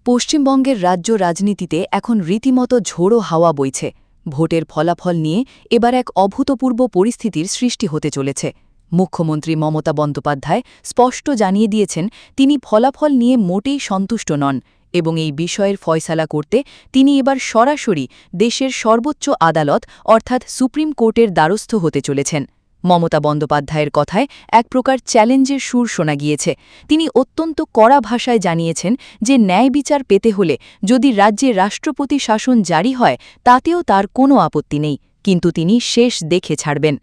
পশ্চিমবঙ্গের রাজ্য রাজনীতিতে এখন রীতিমতো ঝোড়ো হাওয়া বইছে। ভোটের ফলাফল নিয়ে এবার এক অভূতপূর্ব পরিস্থিতির সৃষ্টি হতে চলেছে। মুখ্যমন্ত্রী মমতা বন্দ্যোপাধ্যায় স্পষ্ট জানিয়ে দিয়েছেন তিনি ফলাফল নিয়ে মোটেই সন্তুষ্ট নন এবং এই বিষয়ের ফয়সালা করতে তিনি এবার সরাসরি দেশের সর্বোচ্চ আদালত অর্থাৎ সুপ্রিম কোর্টের দ্বারস্থ হতে চলেছেন। মমতা বন্দ্যোপাধ্যায়ের কথায় এক প্রকার চ্যালেঞ্জের সুর শোনা গিয়েছে। তিনি অত্যন্ত কড়া ভাষায় জানিয়েছেন যে ন্যায় বিচার পেতে হলে যদি রাজ্যে রাষ্ট্রপতি শাসন জারি হয় তাতেও তার কোনো আপত্তি নেই, কিন্তু তিনি শেষ দেখে ছাড়বেন।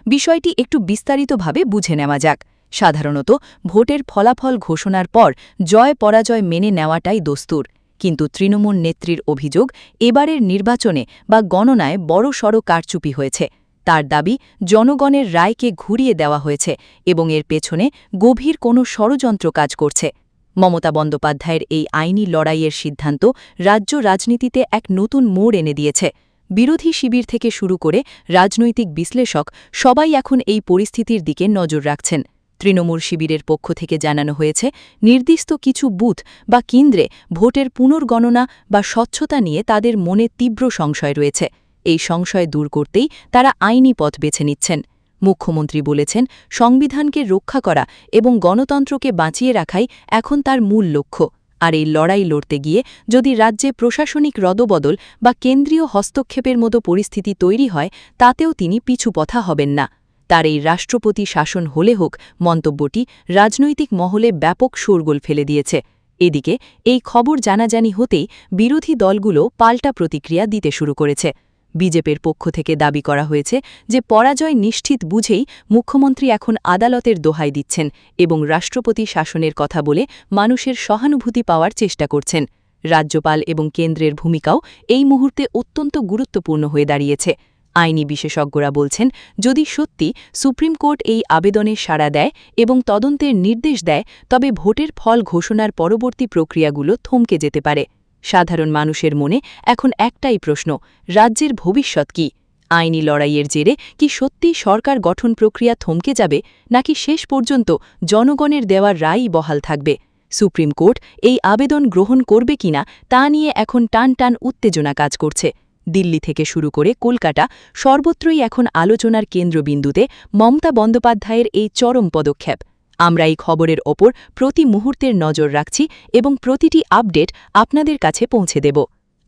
বিষয়টি একটু বিস্তারিতভাবে বুঝে নেওয়া যাক। সাধারণত ভোটের ফলাফল ঘোষণার পর জয় পরাজয় মেনে নেওয়াটাই দস্তুর, কিন্তু তৃণমূল নেত্রীর অভিযোগ এবারের নির্বাচনে বা গণনায় বড়সড় কারচুপি হয়েছে। তার দাবি জনগণের রায়কে ঘুরিয়ে দেওয়া হয়েছে এবং এর পেছনে গভীর কোনো ষড়যন্ত্র কাজ করছে। মমতা বন্দ্যোপাধ্যায়ের এই আইনি লড়াইয়ের সিদ্ধান্ত রাজ্য রাজনীতিতে এক নতুন মোড় এনে দিয়েছে। বিরোধী শিবির থেকে শুরু করে রাজনৈতিক বিশ্লেষক সবাই এখন এই পরিস্থিতির দিকে নজর রাখছেন। তৃণমূল শিবিরের পক্ষ থেকে জানানো হয়েছে নির্দিষ্ট কিছু বুথ বা কেন্দ্রে ভোটের পুনর্গণনা বা স্বচ্ছতা নিয়ে তাদের মনে তীব্র সংশয় রয়েছে। এই সংশয় দূর করতেই তারা আইনি পথ বেছে নিচ্ছেন। মুখ্যমন্ত্রী বলেছেন সংবিধানকে রক্ষা করা এবং গণতন্ত্রকে বাঁচিয়ে রাখাই এখন তার মূল লক্ষ্য। আর এই লড়াই লড়তে গিয়ে যদি রাজ্যে প্রশাসনিক রদবদল বা কেন্দ্রীয় হস্তক্ষেপের মতো পরিস্থিতি তৈরি হয় তাতেও তিনি পিছুপথা হবেন না। তার এই রাষ্ট্রপতি শাসন হলে হোক মন্তব্যটি রাজনৈতিক মহলে ব্যাপক শোরগোল ফেলে দিয়েছে। এদিকে এই খবর জানাজানি হতেই বিরোধী দলগুলো পাল্টা প্রতিক্রিয়া দিতে শুরু করেছে। বিজেপির পক্ষ থেকে দাবি করা হয়েছে যে পরাজয় নিশ্চিত বুঝেই মুখ্যমন্ত্রী এখন আদালতের দোহাই দিচ্ছেন এবং রাষ্ট্রপতি শাসনের কথা বলে মানুষের সহানুভূতি পাওয়ার চেষ্টা করছেন। রাজ্যপাল এবং কেন্দ্রের ভূমিকাও এই মুহূর্তে অত্যন্ত গুরুত্বপূর্ণ হয়ে দাঁড়িয়েছে। আইনি বিশেষজ্ঞরা বলছেন যদি সত্যি সুপ্রিম কোর্ট এই আবেদনে সাড়া দেয় এবং তদন্তের নির্দেশ দেয় তবে ভোটের ফল ঘোষণার পরবর্তী প্রক্রিয়াগুলো থমকে যেতে পারে। সাধারণ মানুষের মনে এখন একটাই প্রশ্ন, রাজ্যের ভবিষ্যৎ কি? আইনি লড়াইয়ের জেরে কি সত্যিই সরকার গঠন প্রক্রিয়া থমকে যাবে, নাকি শেষ পর্যন্ত জনগণের দেওয়ার রায়ই বহাল থাকবে? সুপ্রিম কোর্ট এই আবেদন গ্রহণ করবে কিনা তা নিয়ে এখন টান টান উত্তেজনা কাজ করছে। দিল্লি থেকে শুরু করে কলকাতা সর্বত্রই এখন আলোচনার কেন্দ্রবিন্দুতে মমতা বন্দ্যোপাধ্যায়ের এই চরম পদক্ষেপ। আমরা এই খবরের ওপর প্রতি মুহূর্তের নজর রাখছি এবং প্রতিটি আপডেট আপনাদের কাছে পৌঁছে দেব।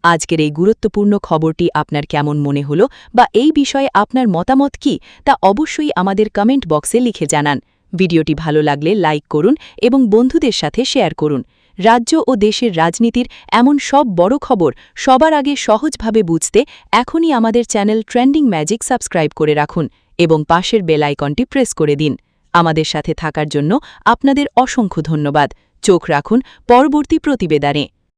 আজকের এই গুরুত্বপূর্ণ খবরটি আপনার কেমন মনে হলো বা এই বিষয়ে আপনার মতামত কি তা অবশ্যই আমাদের কমেন্ট বক্সে লিখে জানান। ভিডিওটি ভালো লাগলে লাইক করুন এবং বন্ধুদের সাথে শেয়ার করুন। রাজ্য ও দেশের রাজনীতির এমন সব বড় খবর সবার আগে সহজভাবে বুঝতে এখনই আমাদের চ্যানেল ট্রেন্ডিং ম্যাজিক সাবস্ক্রাইব করে রাখুন এবং পাশের বেল আইকনটি প্রেস করে দিন। আমাদের সাথে থাকার জন্য আপনাদের অসংখ্য ধন্যবাদ। চোখ রাখুন পরবর্তী প্রতিবেদনে।